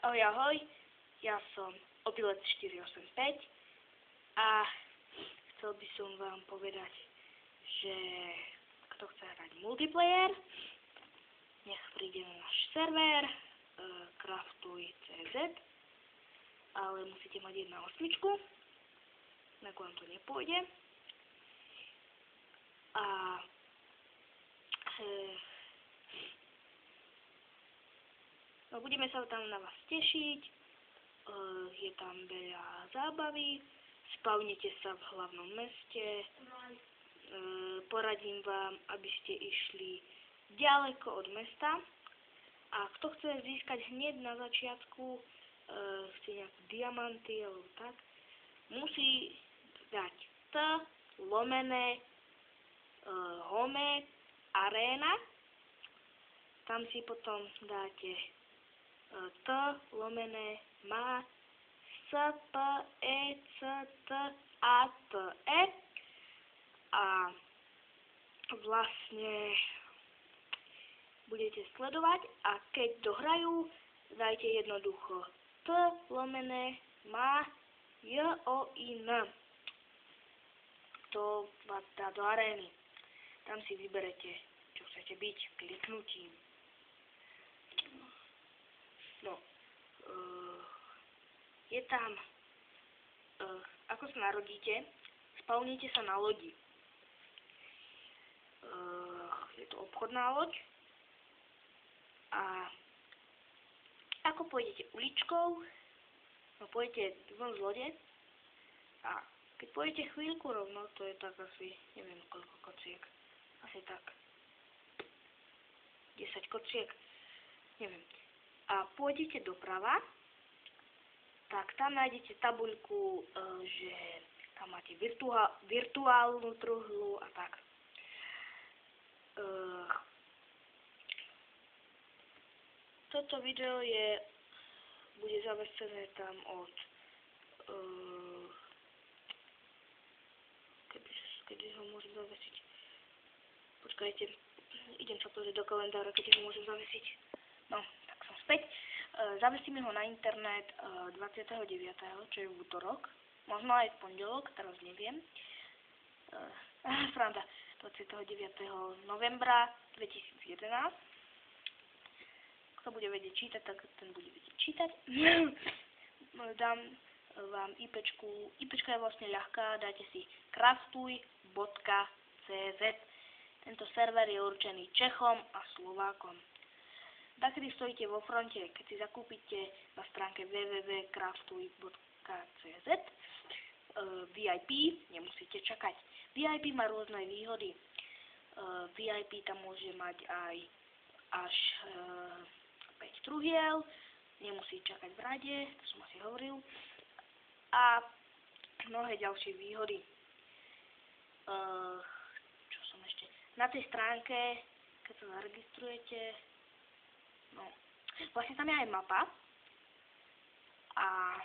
Ahoj, ahoj, ja som Opilec 485 a chcel by som vám povedať, že kto chce hrať multiplayer, nech príde na náš server Craftuj.cz, ale musíte mať 1.8, inak vám to nepôjde. A no, budeme sa tam na vás tešiť, je tam veľa zábavy, spavnite sa v hlavnom meste, poradím vám, aby ste išli ďaleko od mesta a kto chce získať hneď na začiatku, chce nejaké diamanty alebo tak, musí dať home arena, tam si potom dáte ma SPECTATE a vlastne budete sledovať a keď dohrajú, dajte jednoducho ma JOIN. To vás dá do arény. Tam si vyberete, čo chcete byť, kliknutím. No, je tam, ako sa narodíte, spavnite sa na lodi. Je to obchodná loď a ako pôjdete uličkou, no pôjdete von z lode a keď pôjdete chvíľku rovno, to je tak asi, neviem koľko kociek, asi tak 10 kociek, neviem. A pôjdete doprava, tak tam nájdete tabuľku, že tam máte virtuálnu truhlu a tak. Toto video bude zavesené tam od kedy ho môžem zavesiť. Počkajte, idem sa pozrieť do kalendára, kedy ho môžem zavesiť. No, tak som späť. Zavesíme ho na internet 29., čo je v útorok. Možno aj v pondelok, teraz neviem. Sranda, 29. novembra 2011. Kto bude vedieť čítať, tak ten bude vedieť čítať. Dám vám IPčku. IPčka je vlastne ľahká, dáte si craftuj.cz. Tento server je určený Čechom a Slovákom. Takedy stojíte vo fronte, keď si zakúpite na stránke www.craftuj.cz VIP, nemusíte čakať. VIP má rôzne výhody. VIP tam môže mať aj až 5 truhiel, nemusí čakať v rade, to som asi hovoril, a mnohé ďalšie výhody. Čo som ešte? Na tej stránke, keď sa zaregistrujete, no, vlastne tam je aj mapa a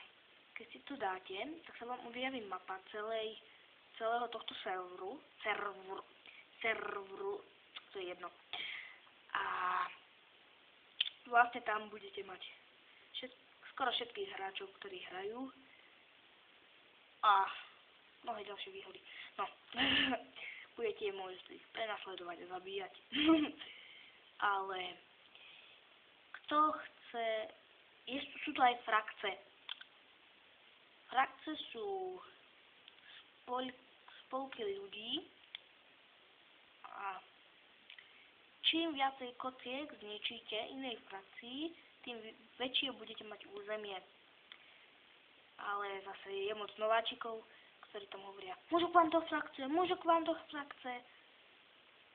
keď si to dáte, tak sa vám objaví mapa celého tohto serveru, to je jedno. A vlastne tam budete mať skoro všetkých hráčov, ktorí hrajú a mnohé ďalšie výhody. No, budete môcť ich prenasledovať a zabíjať. Ale kto chce, sú to aj frakce. Frakce sú spolky ľudí a čím viacej kociek zničíte inej frakcii, tým väčšie budete mať územie. Ale zase je moc nováčikov, ktorí tam hovoria, môžu k vám do frakce,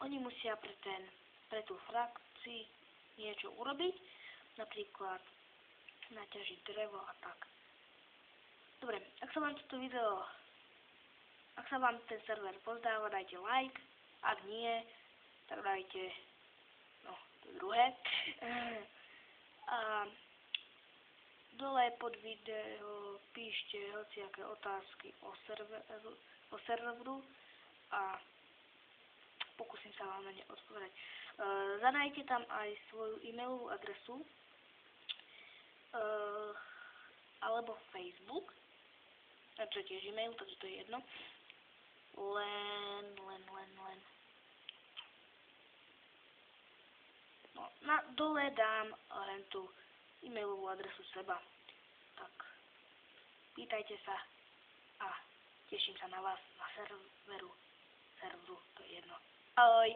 Oni musia pre tú frakcii niečo urobiť, napríklad naťažiť drevo a tak. Dobre, ak sa vám ten server pozdáva, dajte like, ak nie, tak dajte to druhé. A dole pod video píšte hociaké otázky o serveru a pokúsim sa vám na ne odpovedať. Zadajte tam aj svoju e-mailovú adresu. alebo Facebook, čo je tiež e-mail, takže to je jedno. Len. No, dole dám len tú e-mailovú adresu seba. Tak, pýtajte sa a teším sa na vás na serveru, to je jedno. Ahoj!